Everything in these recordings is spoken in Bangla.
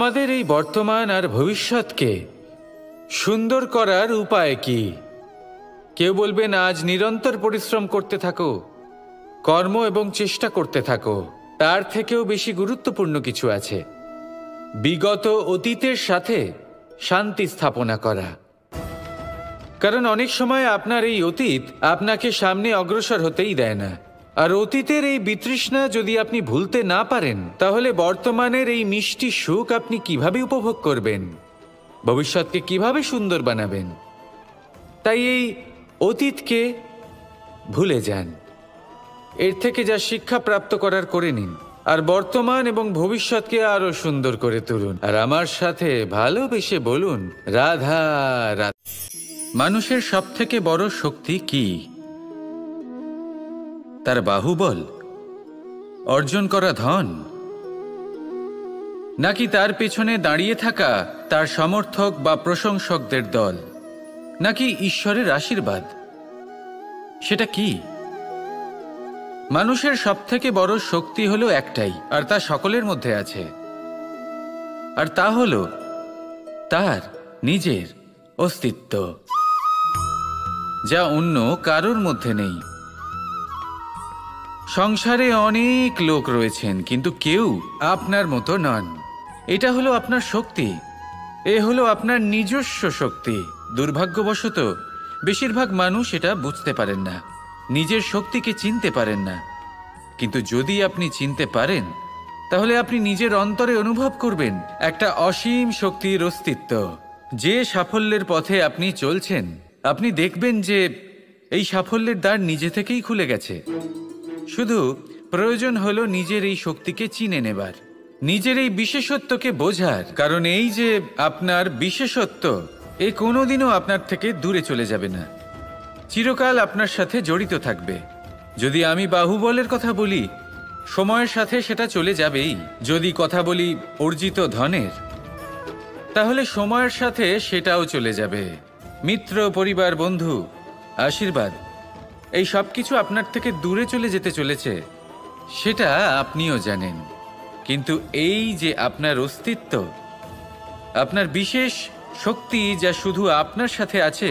আমাদের এই বর্তমান আর ভবিষ্যৎকে সুন্দর করার উপায় কি? কেউ বলবেন আজ নিরন্তর পরিশ্রম করতে থাকো, কর্ম এবং চেষ্টা করতে থাকো। তার থেকেও বেশি গুরুত্বপূর্ণ কিছু আছে, বিগত অতীতের সাথে শান্তি স্থাপনা করা। কারণ অনেক সময় আপনার এই অতীত আপনাকে সামনে অগ্রসর হতেই দেয় না। আর অতীতের এই বিতৃষ্ণা যদি আপনি ভুলতে না পারেন, তাহলে বর্তমানের এই মিষ্টি সুখ আপনি কিভাবে উপভোগ করবেন, ভবিষ্যৎকে কিভাবে সুন্দর বানাবেন? তাই এই অতীতকে ভুলে যান, এর থেকে যা শিক্ষা প্রাপ্ত করার করে নিন, আর বর্তমান এবং ভবিষ্যৎকে আরো সুন্দর করে তুলুন। আর আমার সাথে ভালোবেসে বলুন, রাধা রাধা। মানুষের সবথেকে বড় শক্তি কি? তার বাহুবল, অর্জন করা ধন, নাকি তার পেছনে দাঁড়িয়ে থাকা তার সমর্থক বা প্রশংসকদের দল, নাকি ঈশ্বরের আশীর্বাদ? সেটা কি? মানুষের সবথেকে বড় শক্তি হলো একটাই, আর তা সকলের মধ্যে আছে, আর তা হলো তার নিজের অস্তিত্ব, যা অন্য কারোর মধ্যে নেই। সংসারে অনেক লোক রয়েছেন, কিন্তু কেউ আপনার মতো নন। এটা হলো আপনার শক্তি, এ হলো আপনার নিজস্ব শক্তি। দুর্ভাগ্যবশত বেশিরভাগ মানুষ এটা বুঝতে পারেন না, নিজের শক্তিকে চিনতে পারেন না। কিন্তু যদি আপনি চিনতে পারেন, তাহলে আপনি নিজের অন্তরে অনুভব করবেন একটা অসীম শক্তির অস্তিত্ব। যে সাফল্যের পথে আপনি চলছেন, আপনি দেখবেন যে এই সাফল্যের দ্বার নিজে থেকেই খুলে গেছে। শুধু প্রয়োজন হলো নিজের এই শক্তিকে চিনে নেবার, নিজের এই বিশেষত্বকে বোঝার। কারণ এই যে আপনার বিশেষত্ব, এ কোনোদিনও আপনার থেকে দূরে চলে যাবে না, চিরকাল আপনার সাথে জড়িত থাকবে। যদি আমি বাহুবলের কথা বলি, সময়ের সাথে সেটা চলে যাবেই। যদি কথা বলি অর্জিত ধনের, তাহলে সময়ের সাথে সেটাও চলে যাবে। মিত্র, পরিবার, বন্ধু, আশীর্বাদ, এই সব কিছু আপনার থেকে দূরে চলে যেতে চলেছে, সেটা আপনিও জানেন। কিন্তু এই যে আপনার অস্তিত্ব, আপনার বিশেষ শক্তি যা শুধু আপনার সাথে আছে,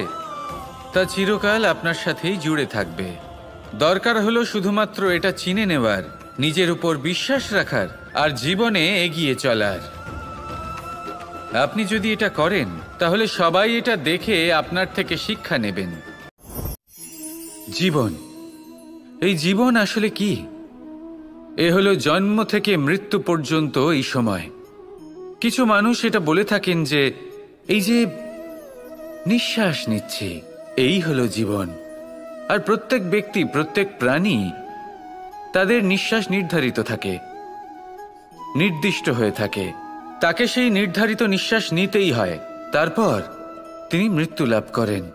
তা চিরকাল আপনার সাথেই জুড়ে থাকবে। দরকার হলো শুধুমাত্র এটা চিনে নেওয়ার, নিজের উপর বিশ্বাস রাখার, আর জীবনে এগিয়ে চলার। আপনি যদি এটা করেন, তাহলে সবাই এটা দেখে আপনার থেকে শিক্ষা নেবেন। জীবন, এই জীবন আসলে কি? এ হলো জন্ম থেকে মৃত্যু পর্যন্ত এই সময়। কিছু মানুষ এটা বলে থাকেন যে এই যে নিঃশ্বাস নিচ্ছি, এই হলো জীবন। আর প্রত্যেক ব্যক্তি, প্রত্যেক প্রাণী, তাদের নিঃশ্বাস নির্ধারিত থাকে, নির্দিষ্ট হয়ে থাকে। তাকে সেই নির্ধারিত নিঃশ্বাস নিতেই হয়, তারপর তিনি মৃত্যু লাভ করেন।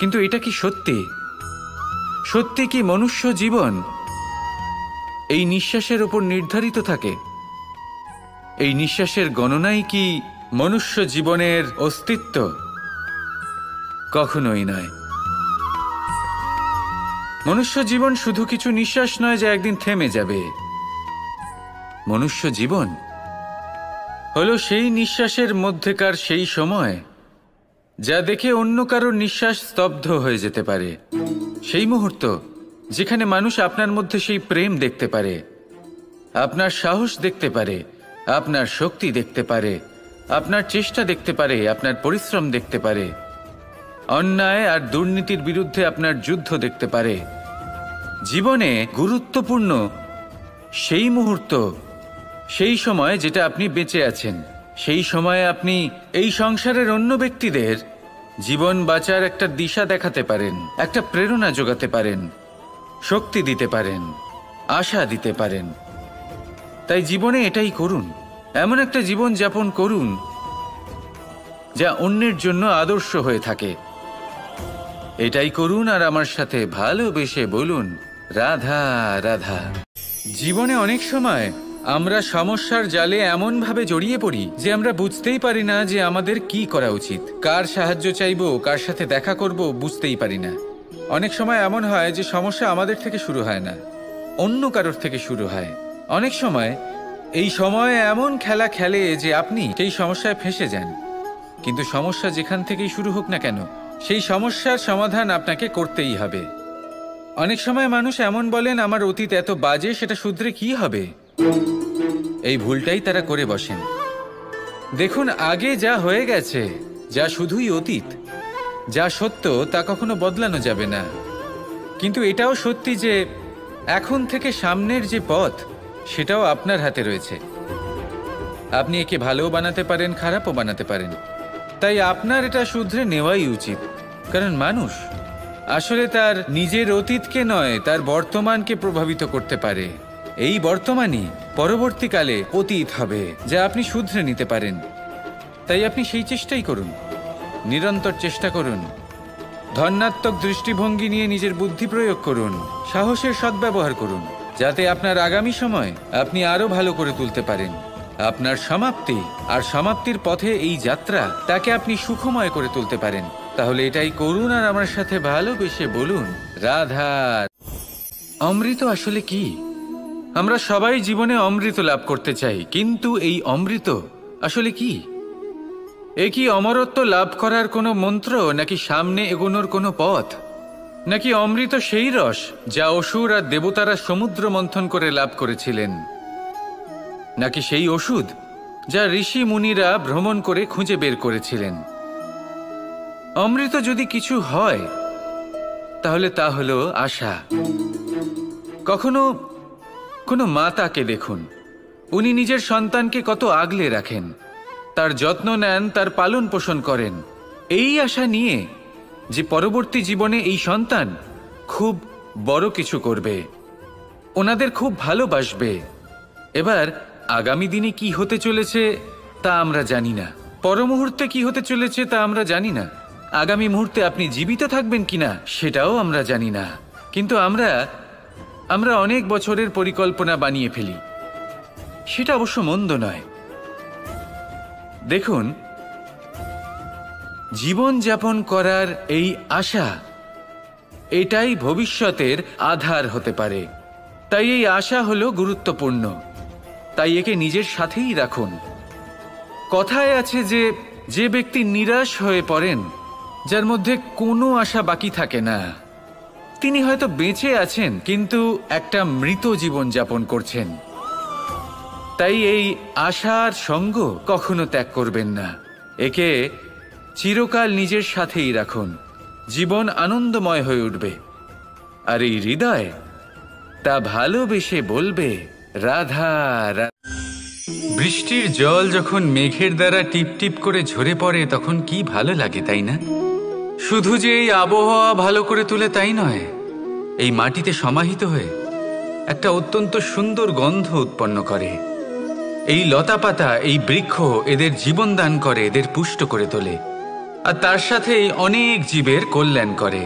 কিন্তু এটা কি সত্যি? সত্যি কি মনুষ্য জীবন এই নিঃশ্বাসের উপর নির্ধারিত থাকে? এই নিঃশ্বাসের গণনাই কি মনুষ্য জীবনের অস্তিত্ব? কখনোই নয়। মনুষ্য জীবন শুধু কিছু নিঃশ্বাস নয় যা একদিন থেমে যাবে। মনুষ্য জীবন হলো সেই নিঃশ্বাসের মধ্যেকার সেই সময় যা দেখে অন্য কারোর নিঃশ্বাস স্তব্ধ হয়ে যেতে পারে। সেই মুহূর্ত যেখানে মানুষ আপনার মধ্যে সেই প্রেম দেখতে পারে, আপনার সাহস দেখতে পারে, আপনার শক্তি দেখতে পারে, আপনার চেষ্টা দেখতে পারে, আপনার পরিশ্রম দেখতে পারে, অন্যায় আর দুর্নীতির বিরুদ্ধে আপনার যুদ্ধ দেখতে পারে। জীবনে গুরুত্বপূর্ণ সেই মুহূর্ত, সেই সময় যেটা আপনি বেঁচে আছেন। সেই সময়ে আপনি এই সংসারের অন্য ব্যক্তিদের জীবন বাঁচার একটা দিশা দেখাতে পারেন, একটা প্রেরণা যোগাতে পারেন, শক্তি দিতে পারেন, আশা দিতে পারেন। তাই জীবনে এটাই করুন, এমন একটা জীবন যাপন করুন যা অন্যের জন্য আদর্শ হয়ে থাকে। এটাই করুন আর আমার সাথে ভালোবেসে বলুন, রাধা রাধা। জীবনে অনেক সময় আমরা সমস্যার জালে এমনভাবে জড়িয়ে পড়ি যে আমরা বুঝতেই পারি না যে আমাদের কি করা উচিত, কার সাহায্য চাইবো, কার সাথে দেখা করব, বুঝতেই পারি না। অনেক সময় এমন হয় যে সমস্যা আমাদের থেকে শুরু হয় না, অন্য কারোর থেকে শুরু হয়। অনেক সময় এই সময় এমন খেলা খেলে যে আপনি সেই সমস্যায় ফেঁসে যান। কিন্তু সমস্যা যেখান থেকেই শুরু হোক না কেন, সেই সমস্যার সমাধান আপনাকে করতেই হবে। অনেক সময় মানুষ এমন বলেন, আমার অতীত এত বাজে, সেটা শুধরে কি হবে? এই ভুলটাই তারা করে বসেন। দেখুন, আগে যা হয়ে গেছে, যা শুধুই অতীত, যা সত্য তা কখনো বদলানো যাবে না। কিন্তু এটাও সত্যি যে এখন থেকে সামনের যে পথ, সেটাও আপনার হাতে রয়েছে। আপনি একে ভালোও বানাতে পারেন, খারাপও বানাতে পারেন। তাই আপনার এটা শুধরে নেওয়াই উচিত। কারণ মানুষ আসলে তার নিজের অতীতকে নয়, তার বর্তমানকে প্রভাবিত করতে পারে। এই বর্তমানই পরবর্তীকালে অতীত হবে, যা আপনি শুধরে নিতে পারেন। তাই আপনি সেই চেষ্টাই করুন, নিরন্তর চেষ্টা করুন। ধন্যাত্মক দৃষ্টিভঙ্গি নিয়ে নিজের বুদ্ধি প্রয়োগ করুন, সাহসের সদ্ব্যবহার করুন, যাতে আপনার আগামী সময় আপনি আরো ভালো করে তুলতে পারেন। আপনার সমাপ্তি আর সমাপ্তির পথে এই যাত্রা, তাকে আপনি সুখময় করে তুলতে পারেন। তাহলে এটাই করুন আর আমার সাথে ভালোবেসে বলুন, রাধা। অমৃত আসলে কি? আমরা সবাই জীবনে অমৃত লাভ করতে চাই, কিন্তু এই অমৃত আসলে কি? এ কি অমরত্ব লাভ করার কোনো মন্ত্র, নাকি সামনে এগোনোর কোনো পথ? নাকি অমৃত সেই রস যা অসুর আর দেবতারা সমুদ্র মন্থন করে লাভ করেছিলেন? নাকি সেই ওষুধ যা ঋষি মুনিরা ভ্রমণ করে খুঁজে বের করেছিলেন? অমৃত যদি কিছু হয়, তাহলে তা হলো আশা। কখনো কোনো মাতাকে দেখুন, উনি নিজের সন্তানকে কত আগলে রাখেন, তার যত্ন নেন, তার পালন পোষণ করেন, এই আশা নিয়ে যে পরবর্তী জীবনে এই সন্তান খুব বড় কিছু করবে, ওনাদের খুব ভালোবাসবে। এবার আগামী দিনে কি হতে চলেছে তা আমরা জানি না, পর মুহূর্তে কি হতে চলেছে তা আমরা জানি না, আগামী মুহূর্তে আপনি জীবিত থাকবেন কিনা সেটাও আমরা জানি না। কিন্তু আমরা অনেক বছরের পরিকল্পনা বানিয়ে ফেলি। সেটা অবশ্য মন্দ নয়। দেখুন, জীবন যাপন করার এই আশা, এটাই ভবিষ্যতের আধার হতে পারে। তাই এই আশা হলো গুরুত্বপূর্ণ। তাই একে নিজের সাথেই রাখুন। কথায় আছে যে ব্যক্তি নিরাশ হয়ে পড়েন, যার মধ্যে কোনো আশা বাকি থাকে না, তিনি হয়তো বেঁচে আছেন কিন্তু একটা মৃত জীবন যাপন করছেন। তাই এই আশার সঙ্গ কখনো ত্যাগ করবেন না। একে চিরকাল নিজের সাথেই রাখুন। জীবন আনন্দময় হয়ে উঠবে, আর এই হৃদয় তা ভালোবেসে বলবে, রাধা রাধা। বৃষ্টির জল যখন মেঘের দ্বারা টিপ টিপ করে ঝরে পড়ে, তখন কি ভালো লাগে, তাই না? শুধু যে এই আবহাওয়া ভালো করে তুলে তাই নয়, এই মাটিতে সমাহিত হয়ে একটা অত্যন্ত সুন্দর গন্ধ উৎপন্ন করে। এই লতা পাতা, এই বৃক্ষ এদের জীবন দান করে, এদের পুষ্ট করে তোলে, আর তার সাথেই অনেক জীবের কল্যাণ করে।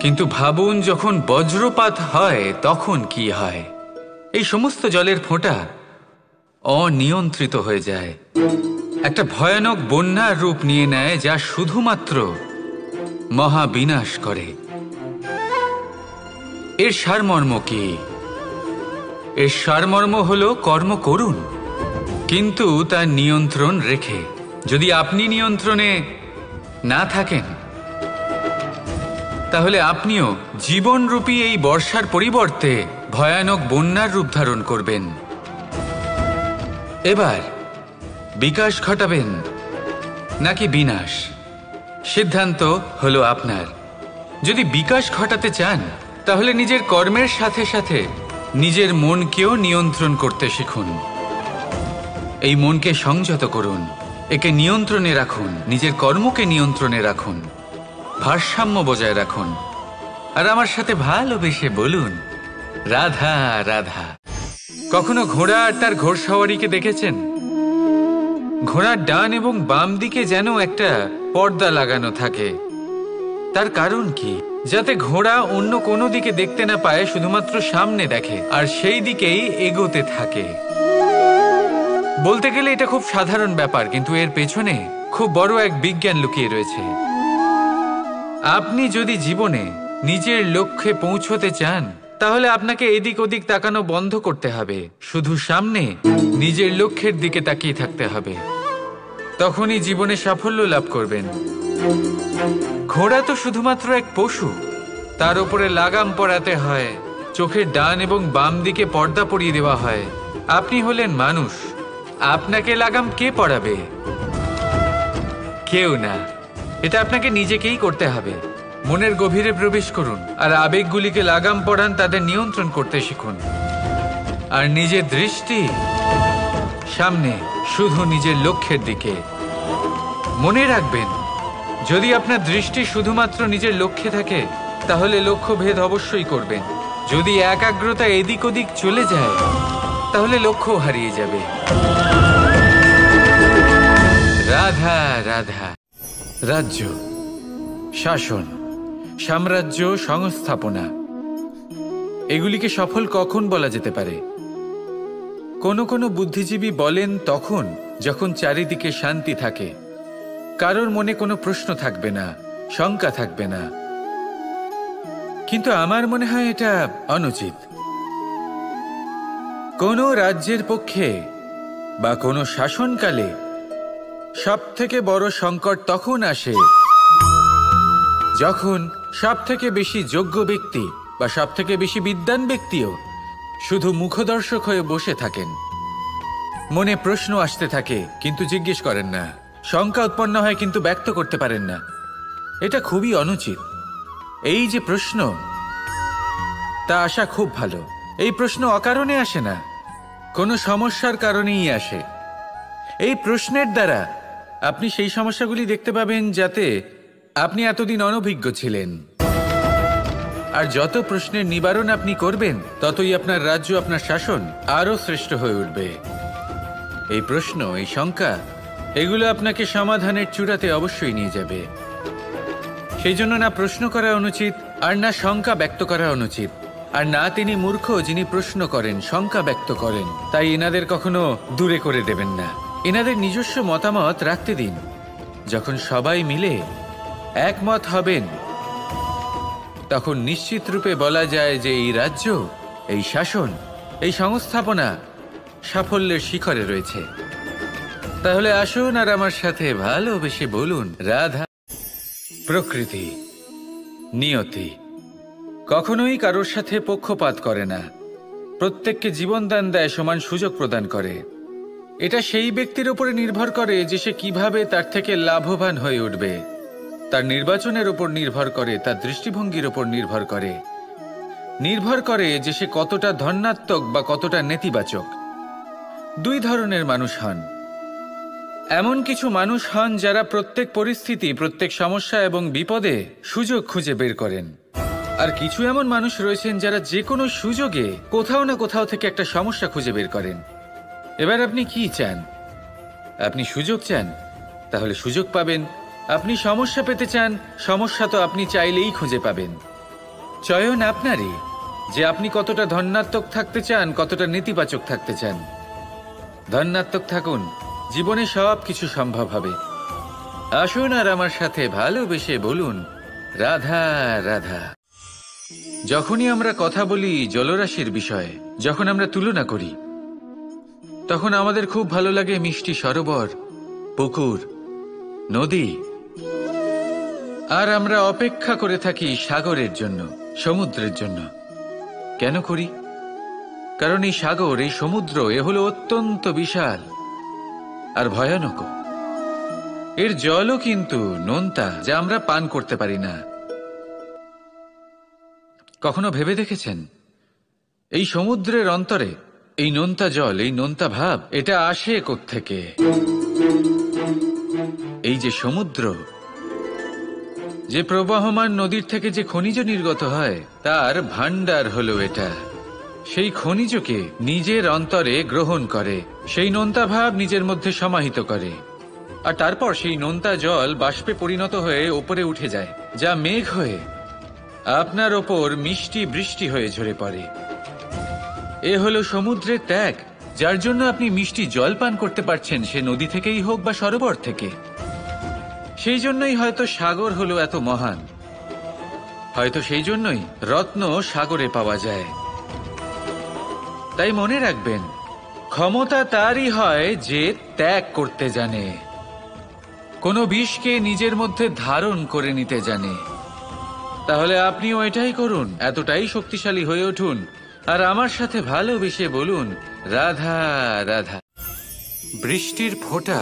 কিন্তু ভাবুন, যখন বজ্রপাত হয় তখন কি হয়? এই সমস্ত জলের ফোঁটা অনিয়ন্ত্রিত হয়ে যায়, একটা ভয়ানক বন্যার রূপ নিয়ে নেয়, যা শুধুমাত্র মহাবিনাশ করে। এর সারমর্ম কি? এর সারমর্ম হলো কর্ম করুন, কিন্তু তার নিয়ন্ত্রণ রেখে। যদি আপনি নিয়ন্ত্রণে না থাকেন, তাহলে আপনিও জীবনরূপী এই বর্ষার পরিবর্তে ভয়ানক বন্যার রূপ ধারণ করবেন। এবার বিকাশ ঘটাবেন নাকি বিনাশ, সিদ্ধান্ত হলো আপনার। যদি বিকাশ ঘটাতে চান, তাহলে নিজের কর্মের সাথে সাথে নিজের মনকেও নিয়ন্ত্রণ করতে শিখুন। এই মনকে সংযত করুন, একে নিয়ন্ত্রণে রাখুন, নিজের কর্মকে নিয়ন্ত্রণে রাখুন, ভারসাম্য বজায় রাখুন, আর আমার সাথে ভালোবেসে বলুন, রাধা রাধা। কখনো ঘোড়া আর তার ঘোড়সওয়ারিকে দেখেছেন? ঘোড়ার ডান এবং বাম দিকে যেন একটা পর্দা লাগানো থাকে। তার কারণ কি? যাতে ঘোড়া অন্য কোনো দিকে দেখতে না পায়, শুধুমাত্র সামনে দেখে আর সেই দিকেই এগোতে থাকে। বলতে গেলে এটা খুব সাধারণ ব্যাপার, কিন্তু এর পেছনে খুব বড় এক বিজ্ঞান লুকিয়ে রয়েছে। আপনি যদি জীবনে নিজের লক্ষ্যে পৌঁছতে চান, তাহলে আপনাকে এদিক ওদিক তাকানো বন্ধ করতে হবে, শুধু সামনে নিজের লক্ষ্যের দিকে তাকিয়ে থাকতে হবে। তখনই জীবনে সাফল্য লাভ করবেন। ঘোড়া তো শুধুমাত্র এক পশু, তার উপরে লাগাম পরাতে হয়, চোখের ডান এবং বাম দিকে পর্দা পরিয়ে দেওয়া হয়। আপনি হলেন মানুষ, আপনাকে লাগাম কে পরাবে? কেউ না। এটা আপনাকে নিজেকেই করতে হবে। মনের গভীরে প্রবেশ করুন আর আবেগগুলিকে লাগাম পরান, তাদের নিয়ন্ত্রণ করতে শিখুন। আর নিজের দৃষ্টি সামনে, শুধু নিজের লক্ষ্যের দিকে। মনে রাখবেন, যদি আপনার দৃষ্টি শুধুমাত্র নিজের লক্ষ্যে থাকে তাহলে লক্ষ্য ভেদ অবশ্যই করবেন। যদি একাগ্রতা এদিক ওদিক চলে যায় তাহলে লক্ষ্য হারিয়ে যাবে। রাধা রাধা। রাজ্য, শাসন, সাম্রাজ্য, সংস্থাপনা, এগুলিকে সফল কখন বলা যেতে পারে? কোনো বুদ্ধিজীবী বলেন তখন যখন চারিদিকে শান্তি থাকে, কারোর মনে কোনো প্রশ্ন থাকবে না, শঙ্কা থাকবে না। কিন্তু আমার মনে হয় এটা অনুচিত। কোনো রাজ্যের পক্ষে বা কোনো শাসনকালে সবথেকে বড় সংকট তখন আসে যখন সবথেকে বেশি যোগ্য ব্যক্তি বা সবথেকে বেশি বিদ্বান ব্যক্তিও শুধু মুখদর্শক হয়ে বসে থাকেন। মনে প্রশ্ন আসতে থাকে কিন্তু জিজ্ঞেস করেন না, শঙ্কা উৎপন্ন হয় কিন্তু ব্যক্ত করতে পারেন না। এটা খুবই অনুচিত। এই যে প্রশ্ন, তা আসা খুব ভালো। এই প্রশ্ন অকারণে আসে না, কোনো সমস্যার কারণেই আসে। এই প্রশ্নের দ্বারা আপনি সেই সমস্যাগুলি দেখতে পাবেন যাতে আপনি এতদিন অনভিজ্ঞ ছিলেন। আর যত প্রশ্নের নিবারণ আপনি করবেন ততই আপনার রাজ্য, আপনার শাসন আরও শ্রেষ্ঠ হয়ে উঠবে। এই প্রশ্ন, এই শঙ্কা, এগুলো আপনাকে সমাধানের চূড়াতে অবশ্যই নিয়ে যাবে। সেই জন্য না প্রশ্ন করা অনুচিত, আর না শঙ্কা ব্যক্ত করা অনুচিত। আর না তিনি মূর্খ যিনি প্রশ্ন করেন, শঙ্কা ব্যক্ত করেন। তাই এনাদের কখনো দূরে করে দেবেন না, এনাদের নিজস্ব মতামত রাখতে দিন। যখন সবাই মিলে একমত হবেন তখন নিশ্চিত রূপে বলা যায় যে এই রাজ্য, এই শাসন, এই সংস্থাপনা সাফল্যের শিখরে রয়েছে। তাহলে আসুন আর আমার সাথে ভালোবেসে বলুন, রাধা। প্রকৃতি, নিয়তি কখনোই কারোর সাথে পক্ষপাত করে না, প্রত্যেককে জীবনদান দেয়, সমান সুযোগ প্রদান করে। এটা সেই ব্যক্তির উপরে নির্ভর করে যে সে কিভাবে তার থেকে লাভবান হয়ে উঠবে। তার নির্বাচনের উপর নির্ভর করে, তার দৃষ্টিভঙ্গির উপর নির্ভর করে যে সে কতটা ধনাত্মক বা কতটা নেতিবাচক। দুই ধরনের মানুষ হন। এমন কিছু মানুষ হন যারা প্রত্যেক পরিস্থিতি, প্রত্যেক সমস্যা এবং বিপদে সুযোগ খুঁজে বের করেন। আর কিছু এমন মানুষ রয়েছেন যারা যে কোনো সুযোগে কোথাও না কোথাও থেকে একটা সমস্যা খুঁজে বের করেন। এবার আপনি কি চান? আপনি সুযোগ চান, তাহলে সুযোগ পাবেন। আপনি সমস্যা পেতে চান, সমস্যা তো আপনি চাইলেই খুঁজে পাবেন। চয়ন আপনারই যে আপনি কতটা ধনাত্মক থাকতে চান, কতটা নেতিবাচক থাকতে চান। ধনাত্মক থাকুন, জীবনে সব কিছু সম্ভব হবে। আসুন আর আমার সাথে ভালোবেসে বলুন, রাধা রাধা। যখনই আমরা কথা বলি জলরাশির বিষয়ে, যখন আমরা তুলনা করি, তখন আমাদের খুব ভালো লাগে মিষ্টি সরোবর, পুকুর, নদী। আর আমরা অপেক্ষা করে থাকি সাগরের জন্য, সমুদ্রের জন্য। কেন করি? কারণ এই সাগর, এই সমুদ্র, এ হলো অত্যন্ত বিশাল আর ভয়ানক। এর জলও কিন্তু নোনতা, যা আমরা পান করতে পারি না। কখনো ভেবে দেখেছেন এই সমুদ্রের অন্তরে এই নোনতা জল, এই নোনতা ভাব, এটা আসে কোত্থেকে? এই যে সমুদ্র, যে প্রবাহমান নদীর থেকে যে খনিজ নির্গত হয়, তার ভান্ডার হলো এটা। সেই খনিজকে নিজের অন্তরে গ্রহণ করে, সেই নোনতা ভাব নিজের মধ্যে সমাহিত করে, আর তারপর সেই নোনতা জল বাষ্পে পরিণত হয়ে ওপরে উঠে যায়, যা মেঘ হয়ে আপনার ওপর মিষ্টি বৃষ্টি হয়ে ঝরে পড়ে। এ হলো সমুদ্রের ত্যাগ, যার জন্য আপনি মিষ্টি জল পান করতে পারছেন, সে নদী থেকেই হোক বা সরোবর থেকে। সেই জন্যই হয়তো সাগর হলো এত মহান। হয়তো সেই জন্যই রত্ন সাগরে পাওয়া যায়। তাই মনে রাখবেন, ক্ষমতা তারই হয় যে ত্যাগ করতে জানে, কোনো বিষকে নিজের মধ্যে ধারণ করে নিতে জানে। তাহলে আপনিও এটাই করুন, এতটাই শক্তিশালী হয়ে উঠুন, আর আমার সাথে ভালোবেসে বলুন, রাধা রাধা। বৃষ্টির ফোঁটা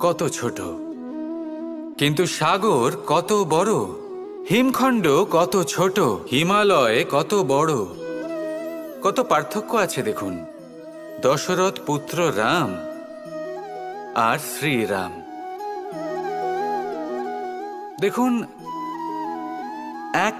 কত ছোট, কিন্তু সাগর কত বড়, হিমখণ্ড কত ছোট, হিমালয় কত বড়। কত পার্থক্য আছে দেখুন, দশরথ পুত্র রাম আর শ্রীরাম। দেখুন, এক